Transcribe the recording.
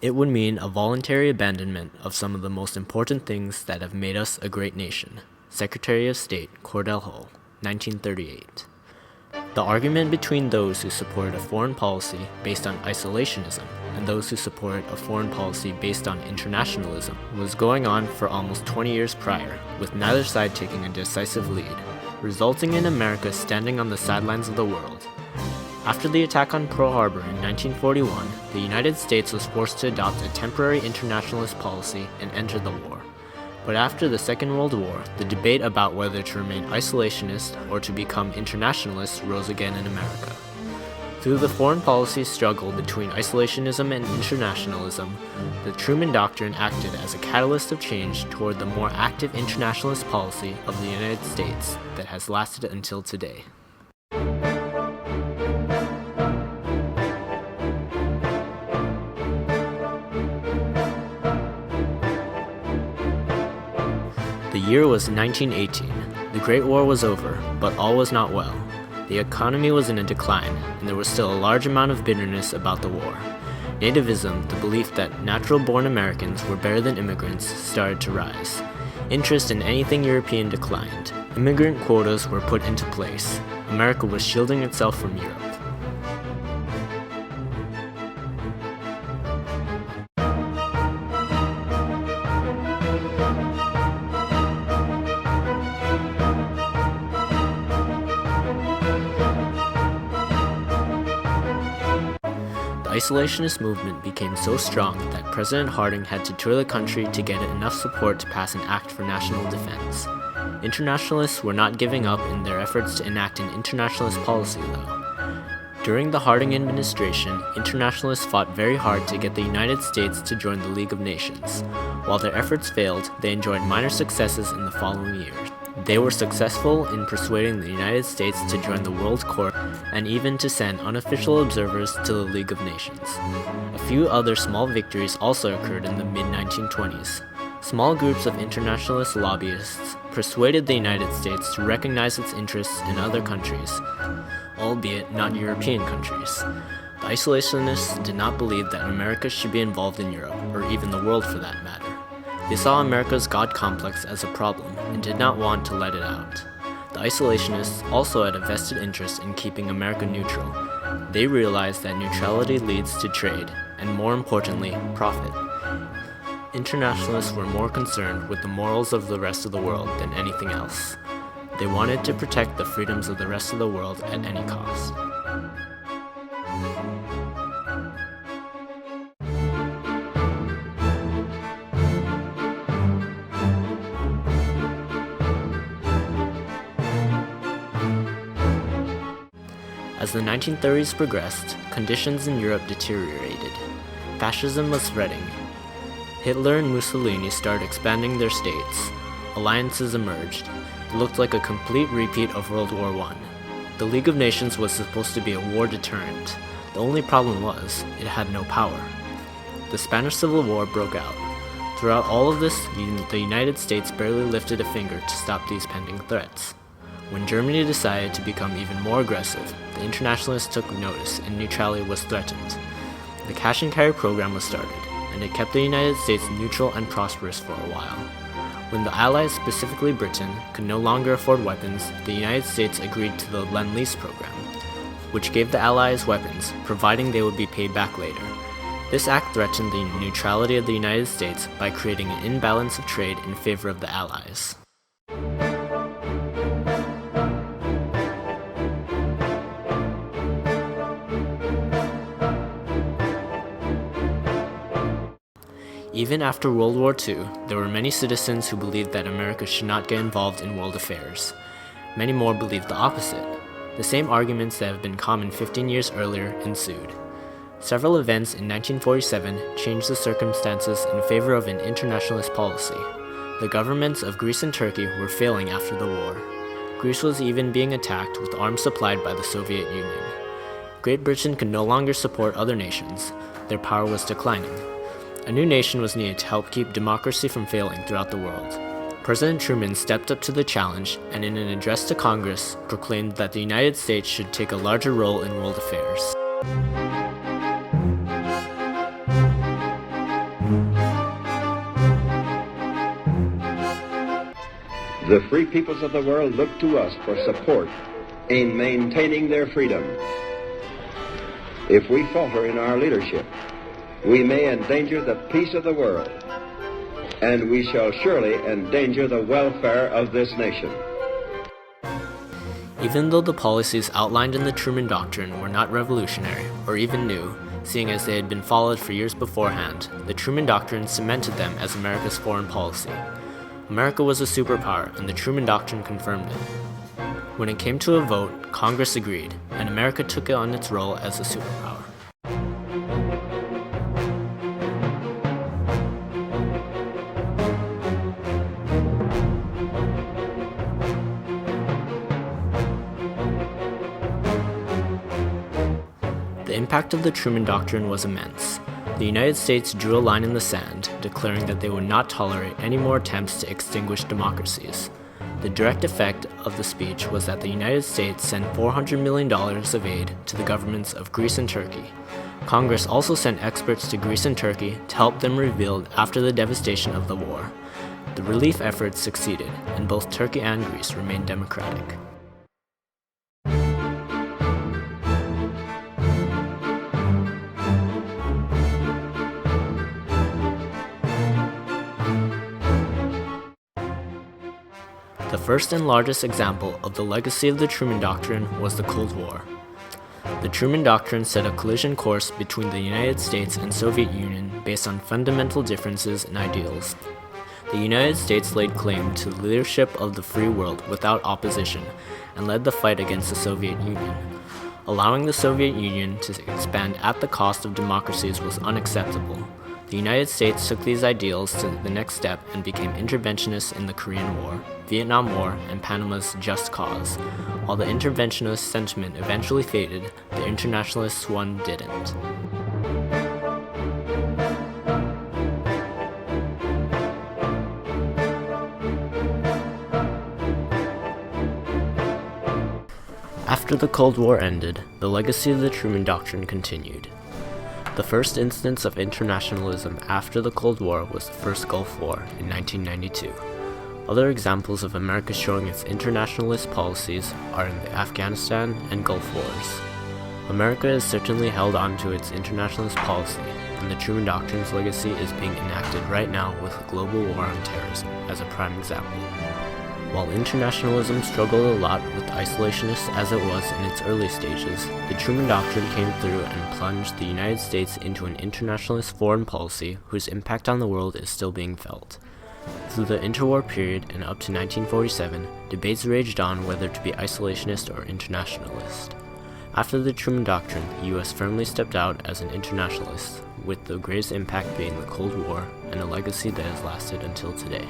It would mean a voluntary abandonment of some of the most important things that have made us a great nation. Secretary of State Cordell Hull, 1938. The argument between those who support a foreign policy based on isolationism and those who support a foreign policy based on internationalism was going on for almost 20 years prior, with neither side taking a decisive lead, resulting in America standing on the sidelines of the world. After the attack on Pearl Harbor in 1941, the United States was forced to adopt a temporary internationalist policy and enter the war. But after the Second World War, the debate about whether to remain isolationist or to become internationalist rose again in America. Through the foreign policy struggle between isolationism and internationalism, the Truman Doctrine acted as a catalyst of change toward the more active internationalist policy of the United States that has lasted until today. The year was 1918. The Great War was over, but all was not well. The economy was in a decline, and there was still a large amount of bitterness about the war. Nativism, the belief that natural-born Americans were better than immigrants, started to rise. Interest in anything European declined. Immigrant quotas were put into place. America was shielding itself from Europe. The isolationist movement became so strong that President Harding had to tour the country to get enough support to pass an act for national defense. Internationalists were not giving up in their efforts to enact an internationalist policy, though. During the Harding administration, internationalists fought very hard to get the United States to join the League of Nations. While their efforts failed, they enjoyed minor successes in the following years. They were successful in persuading the United States to join the World Court and even to send unofficial observers to the League of Nations. A few other small victories also occurred in the mid-1920s. Small groups of internationalist lobbyists persuaded the United States to recognize its interests in other countries, albeit not European countries. The isolationists did not believe that America should be involved in Europe, or even the world for that matter. They saw America's God complex as a problem and did not want to let it out. The isolationists also had a vested interest in keeping America neutral. They realized that neutrality leads to trade, and more importantly, profit. Internationalists were more concerned with the morals of the rest of the world than anything else. They wanted to protect the freedoms of the rest of the world at any cost. As the 1930s progressed, conditions in Europe deteriorated. Fascism was spreading. Hitler and Mussolini started expanding their states. Alliances emerged. It looked like a complete repeat of World War I. The League of Nations was supposed to be a war deterrent. The only problem was, it had no power. The Spanish Civil War broke out. Throughout all of this, the United States barely lifted a finger to stop these pending threats. When Germany decided to become even more aggressive, the internationalists took notice and neutrality was threatened. The cash and carry program was started, and it kept the United States neutral and prosperous for a while. When the Allies, specifically Britain, could no longer afford weapons, the United States agreed to the Lend-Lease program, which gave the Allies weapons, providing they would be paid back later. This act threatened the neutrality of the United States by creating an imbalance of trade in favor of the Allies. Even after World War II, there were many citizens who believed that America should not get involved in world affairs. Many more believed the opposite. The same arguments that have been common 15 years earlier ensued. Several events in 1947 changed the circumstances in favor of an internationalist policy. The governments of Greece and Turkey were failing after the war. Greece was even being attacked with arms supplied by the Soviet Union. Great Britain could no longer support other nations. Their power was declining. A new nation was needed to help keep democracy from failing throughout the world. President Truman stepped up to the challenge and in an address to Congress proclaimed that the United States should take a larger role in world affairs. The free peoples of the world look to us for support in maintaining their freedom. If we falter in our leadership, we may endanger the peace of the world, and we shall surely endanger the welfare of this nation. Even though the policies outlined in the Truman Doctrine were not revolutionary or even new, seeing as they had been followed for years beforehand, the Truman Doctrine cemented them as America's foreign policy. America was a superpower, and the Truman Doctrine confirmed it. When it came to a vote, Congress agreed, and America took on its role as a superpower. The impact of the Truman Doctrine was immense. The United States drew a line in the sand, declaring that they would not tolerate any more attempts to extinguish democracies. The direct effect of the speech was that the United States sent $400 million of aid to the governments of Greece and Turkey. Congress also sent experts to Greece and Turkey to help them rebuild after the devastation of the war. The relief efforts succeeded, and both Turkey and Greece remained democratic. The first and largest example of the legacy of the Truman Doctrine was the Cold War. The Truman Doctrine set a collision course between the United States and Soviet Union based on fundamental differences in ideals. The United States laid claim to the leadership of the free world without opposition and led the fight against the Soviet Union. Allowing the Soviet Union to expand at the cost of democracies was unacceptable. The United States took these ideals to the next step and became interventionists in the Korean War, Vietnam War, and Panama's Just Cause. While the interventionist sentiment eventually faded, the internationalist one didn't. After the Cold War ended, the legacy of the Truman Doctrine continued. The first instance of internationalism after the Cold War was the first Gulf War in 1992. Other examples of America showing its internationalist policies are in the Afghanistan and Gulf Wars. America has certainly held on to its internationalist policy, and the Truman Doctrine's legacy is being enacted right now with the global war on terrorism as a prime example. While internationalism struggled a lot with isolationists as it was in its early stages, the Truman Doctrine came through and plunged the United States into an internationalist foreign policy whose impact on the world is still being felt. Through the interwar period and up to 1947, debates raged on whether to be isolationist or internationalist. After the Truman Doctrine, the U.S. firmly stepped out as an internationalist, with the greatest impact being the Cold War and a legacy that has lasted until today.